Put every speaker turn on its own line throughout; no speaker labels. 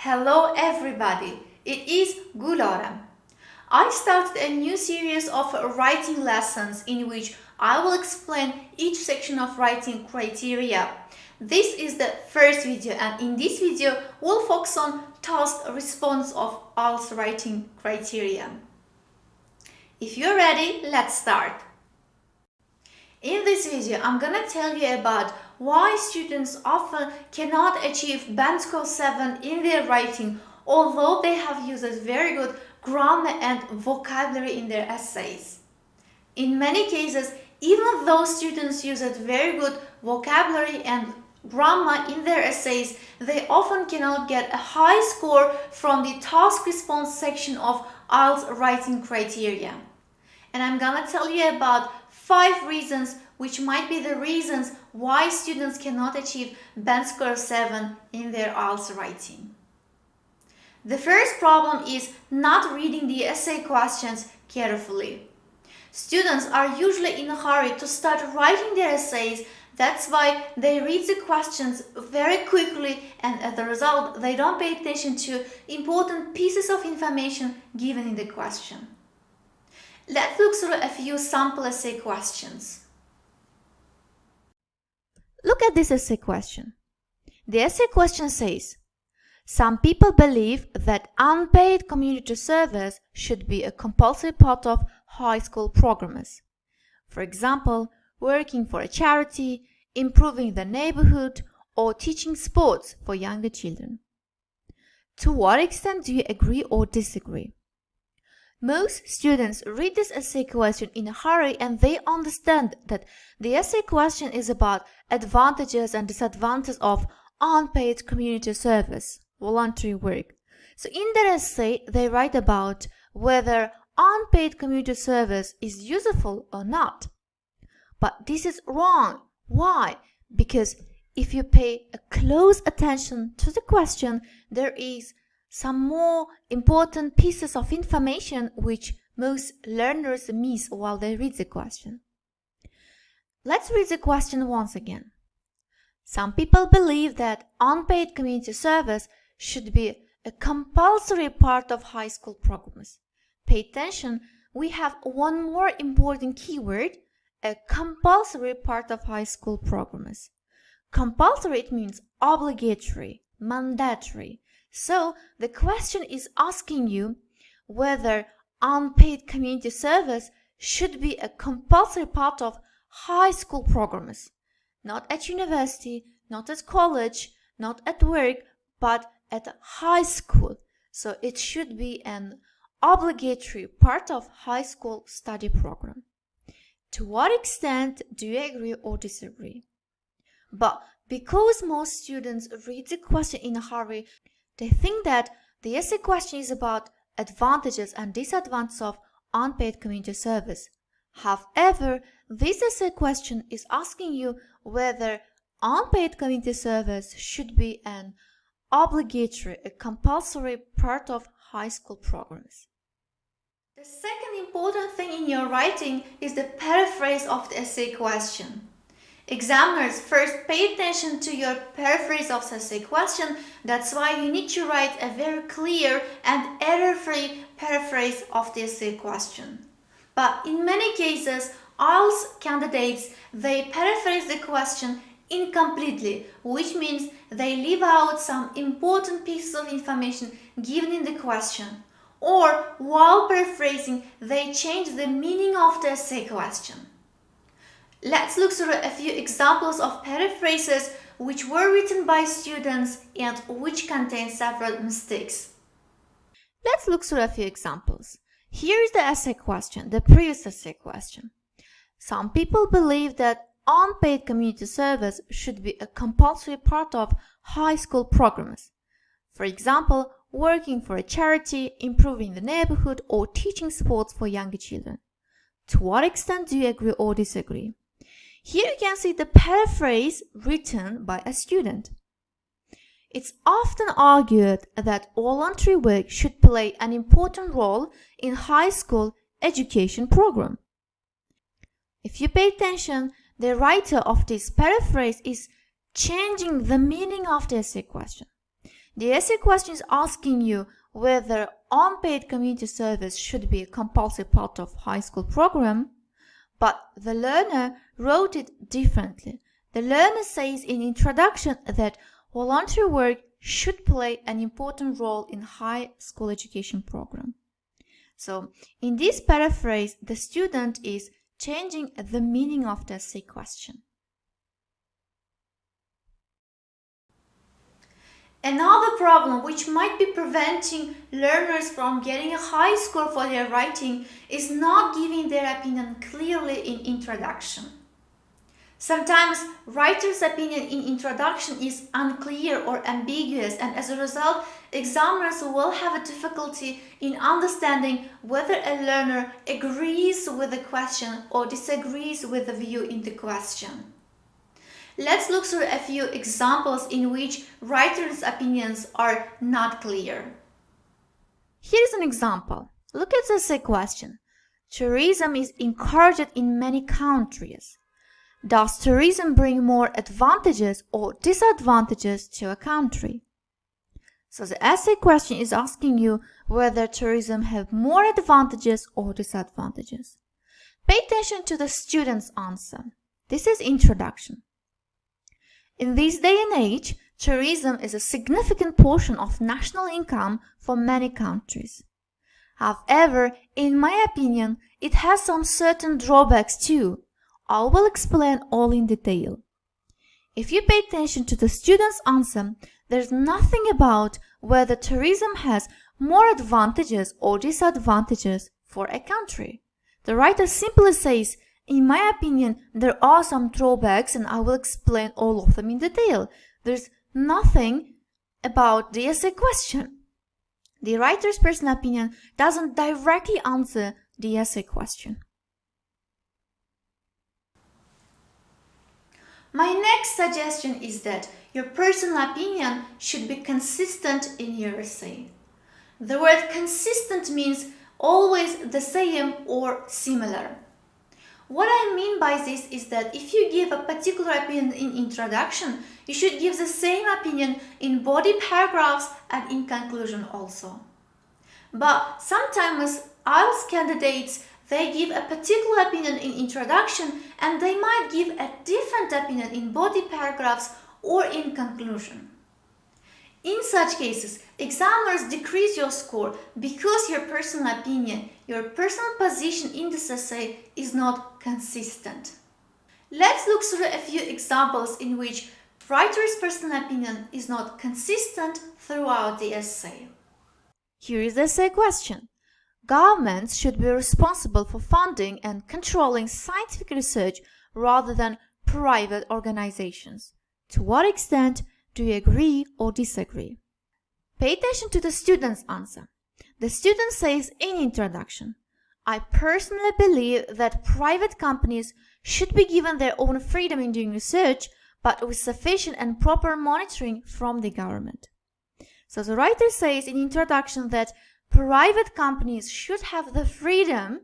Hello everybody, it is Gulora. I started a new series of writing lessons in which I will explain each section of writing criteria. This is the first video, and in this video we'll focus on task response of IELTS writing criteria. If you're ready, let's start. In this video, I'm gonna tell you about why students often cannot achieve band score 7 in their writing, although they have used very good grammar and vocabulary in their essays. In many cases, even though students use very good vocabulary and grammar in their essays, they often cannot get a high score from the task response section of IELTS writing criteria. And I'm gonna tell you about 5 reasons which might be the reasons why students cannot achieve band score 7 in their IELTS writing. The first problem is not reading the essay questions carefully. Students are usually in a hurry to start writing their essays. That's why they read the questions very quickly, and as a result, they don't pay attention to important pieces of information given in the question. Let's look through a few sample essay questions. Look at this essay question. The essay question says, some people believe that unpaid community service should be a compulsory part of high school programs. For example, working for a charity, improving the neighborhood, or teaching sports for younger children. To what extent do you agree or disagree? Most students read this essay question in a hurry, and they understand that the essay question is about advantages and disadvantages of unpaid community service, voluntary work. So in their essay, they write about whether unpaid community service is useful or not. But this is wrong. Why? Because if you pay a close attention to the question, there is some more important pieces of information which most learners miss while they read the question. Let's read the question once again. Some people believe that unpaid community service should be a compulsory part of high school programs. Pay attention, we have one more important keyword, a compulsory part of high school programs. Compulsory, it means obligatory, mandatory. So the question is asking you whether unpaid community service should be a compulsory part of high school programs. Not at university, not at college, not at work, but at high school. So it should be an obligatory part of high school study program. To what extent do you agree or disagree? But because most students read the question in a hurry, they think that the essay question is about advantages and disadvantages of unpaid community service. However, this essay question is asking you whether unpaid community service should be an obligatory, a compulsory part of high school programs. The second important thing in your writing is the paraphrase of the essay question. Examiners first pay attention to your paraphrase of the essay question. That's why you need to write a very clear and error-free paraphrase of the essay question. But in many cases, IELTS candidates, they paraphrase the question incompletely, which means they leave out some important pieces of information given in the question. Or while paraphrasing, they change the meaning of the essay question. Let's look through a few examples of paraphrases which were written by students and which contain several mistakes. Let's look through a few examples. Here is the essay question, the previous essay question. Some people believe that unpaid community service should be a compulsory part of high school programs. For example, working for a charity, improving the neighborhood, or teaching sports for younger children. To what extent do you agree or disagree? Here you can see the paraphrase written by a student. It's often argued that voluntary work should play an important role in high school education program. If you pay attention, the writer of this paraphrase is changing the meaning of the essay question. The essay question is asking you whether unpaid community service should be a compulsory part of high school program, but the learner wrote it differently. The learner says in introduction that volunteer work should play an important role in high school education program. So in this paraphrase, the student is changing the meaning of the essay question. Another problem which might be preventing learners from getting a high score for their writing is not giving their opinion clearly in introduction. Sometimes writer's opinion in introduction is unclear or ambiguous, and as a result, examiners will have a difficulty in understanding whether a learner agrees with the question or disagrees with the view in the question. Let's look through a few examples in which writers' opinions are not clear. Here is an example. Look at the essay question. Tourism is encouraged in many countries. Does tourism bring more advantages or disadvantages to a country? So the essay question is asking you whether tourism have more advantages or disadvantages. Pay attention to the student's answer. This is introduction. In this day and age, tourism is a significant portion of national income for many countries. However, in my opinion, it has some certain drawbacks too. I will explain all in detail. If you pay attention to the student's answer, there's nothing about whether tourism has more advantages or disadvantages for a country. The writer simply says, in my opinion, there are some drawbacks and I will explain all of them in detail. There's nothing about the essay question. The writer's personal opinion doesn't directly answer the essay question. My next suggestion is that your personal opinion should be consistent in your essay. The word consistent means always the same or similar. What I mean by this is that if you give a particular opinion in introduction, you should give the same opinion in body paragraphs and in conclusion also. But sometimes IELTS candidates, they give a particular opinion in introduction and they might give a different opinion in body paragraphs or in conclusion. In such cases, examiners decrease your score because your personal opinion, your personal position in this essay is not consistent. Let's look through a few examples in which writer's personal opinion is not consistent throughout the essay. Here is the essay question. Governments should be responsible for funding and controlling scientific research rather than private organizations. To what extent do you agree or disagree? Pay attention to the student's answer. The student says in introduction, I personally believe that private companies should be given their own freedom in doing research, but with sufficient and proper monitoring from the government. So the writer says in introduction that private companies should have the freedom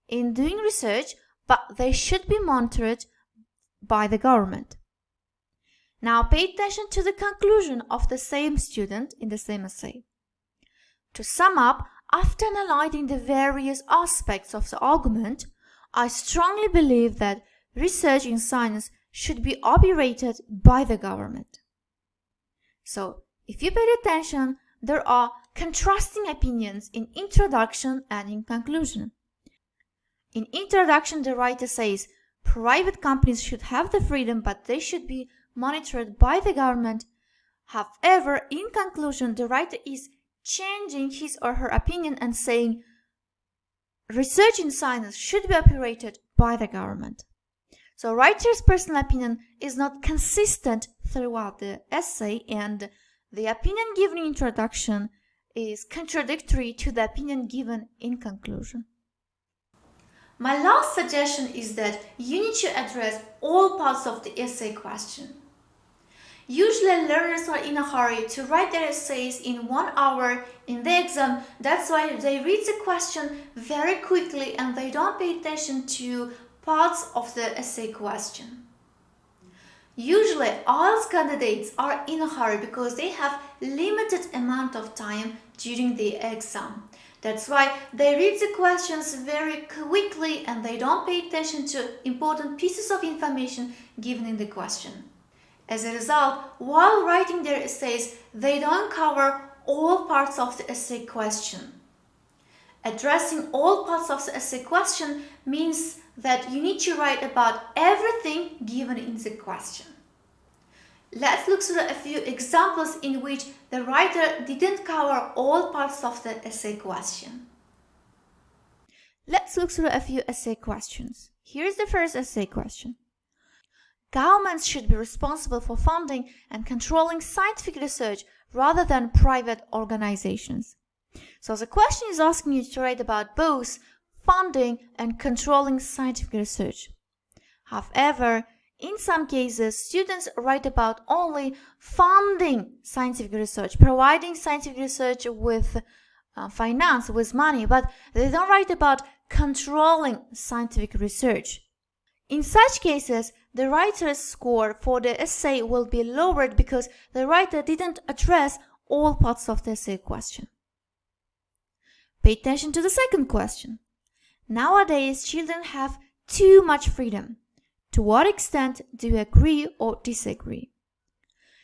in doing research, but they should be monitored by the government. Now pay attention to the conclusion of the same student in the same essay. To sum up, after analyzing the various aspects of the argument, I strongly believe that research in science should be operated by the government. So, if you paid attention, there are contrasting opinions in introduction and in conclusion. In introduction, the writer says private companies should have the freedom, but they should be monitored by the government. However, in conclusion, the writer is changing his or her opinion and saying research in science should be operated by the government. So writer's personal opinion is not consistent throughout the essay, and the opinion given in introduction is contradictory to the opinion given in conclusion. My last suggestion is that you need to address all parts of the essay question. Usually learners are in a hurry to write their essays in 1 hour in the exam. That's why they read the question very quickly and they don't pay attention to parts of the essay question. Usually IELTS candidates are in a hurry because they have limited amount of time during the exam. That's why they read the questions very quickly and they don't pay attention to important pieces of information given in the question. As a result, while writing their essays, they don't cover all parts of the essay question. Addressing all parts of the essay question means that you need to write about everything given in the question. Let's look through a few examples in which the writer didn't cover all parts of the essay question. Let's look through a few essay questions. Here's the first essay question. Governments should be responsible for funding and controlling scientific research rather than private organizations. So the question is asking you to write about both funding and controlling scientific research. However, in some cases, students write about only funding scientific research, providing scientific research with finance, with money, but they don't write about controlling scientific research. In such cases, the writer's score for the essay will be lowered because the writer didn't address all parts of the essay question. Pay attention to the second question. Nowadays, children have too much freedom. To what extent do you agree or disagree?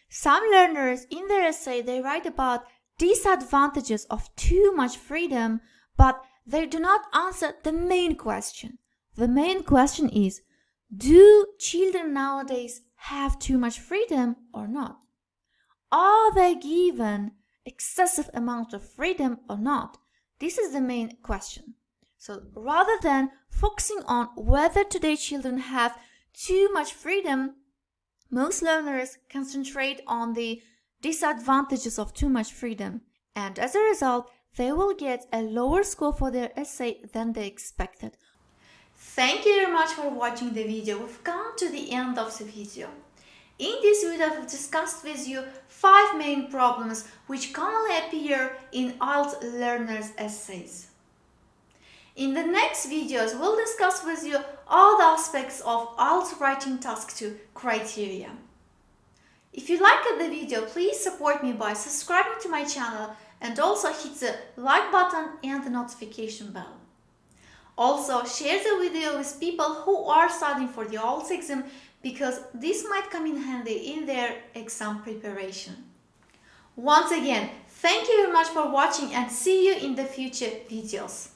Some learners in their essay, they write about disadvantages of too much freedom, but they do not answer the main question. The main question is, do children nowadays have too much freedom or not? Are they given excessive amount of freedom or not? This is the main question. So rather than focusing on whether today's children have too much freedom, most learners concentrate on the disadvantages of too much freedom, and as a result, they will get a lower score for their essay than they expected. Thank you very much for watching the video. We've come to the end of the video. In this video, I've discussed with you 5 main problems which commonly appear in IELTS learners' essays. In the next videos, we'll discuss with you all the aspects of IELTS Writing Task 2 criteria. If you liked the video, please support me by subscribing to my channel and also hit the like button and the notification bell. Also, share the video with people who are studying for the IELTS exam because this might come in handy in their exam preparation. Once again, thank you very much for watching and see you in the future videos.